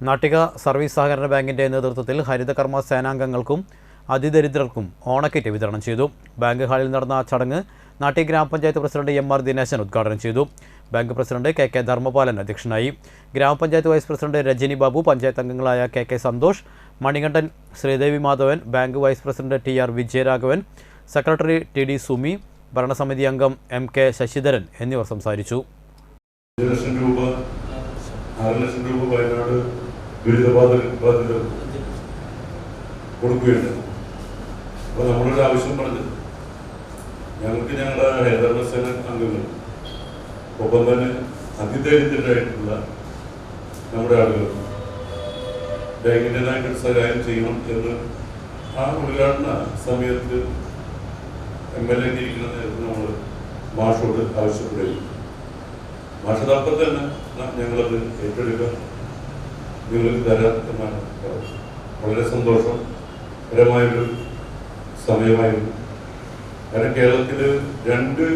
Nattika service സഹകരണ ബാങ്കിന്റെ നേതൃത്വത്തിൽ ഹരിതകർമ്മ സേനാംഗങ്ങൾക്കും അതിദരിദ്രർക്കും ഓണക്കിറ്റ് വിതരണം ചെയ്തു. ബാങ്ക് ഹാളിൽ നടന്ന ചടങ്ങ് നാട്ടിക ഗ്രാമപഞ്ചായത്ത് പ്രസിഡന്റ് എം.ആർ. ദിനേശൻ ഉദ്ഘാടനം ചെയ്തു. Bank president K K. ധർമ്മപാലൻ അധ്യക്ഷനായി. ഗ്രാമപഞ്ചായത്ത് വൈസ് പ്രസിഡന്റ് രജനി ബാബു, പഞ്ചായത്ത് അംഗങ്ങളായ KK. Santhosh, Manikandan, Sreedevi Madhavan, bank vice president TR. Vijayaraghavan, secretary TD. Sumi, ഭരണസമിതി അംഗം എം.കെ. ശശിധരൻ എന്നിവർ സംസാരിച്ചു. 6 ലക്ഷം രൂപ വയനാട് ദുരിതബാധിത കൊടുക്കുകയുണ്ട്. അപ്പോൾ നമ്മളൊരു ആവശ്യം പറഞ്ഞത് ഞങ്ങൾക്ക് ഞങ്ങളുടെ ഹരിതകർമ്മ സേന അംഗങ്ങൾ ഒപ്പം തന്നെ അതിദരിദ്രരായിട്ടുള്ള നമ്മുടെ ആളുകൾ ബാങ്കിൻ്റെതായിട്ടൊരു സഹായം ചെയ്യണം എന്ന് ആ ഉദ്ഘാടന സമയത്ത് MLA ഇരിക്കുന്ന നേരത്ത് നമ്മൾ മാഷോട് ആവശ്യപ്പെടുകയും മാഷതപ്പം തന്നെ ഞങ്ങളത് ഏറ്റെടുക്കാൻ നിങ്ങൾക്ക് തരാം എന്നാണ് പറയുന്നത്. വളരെ സന്തോഷകരമായൊരു സമയമായിരുന്നു. കാരണം കേരളത്തിൽ 2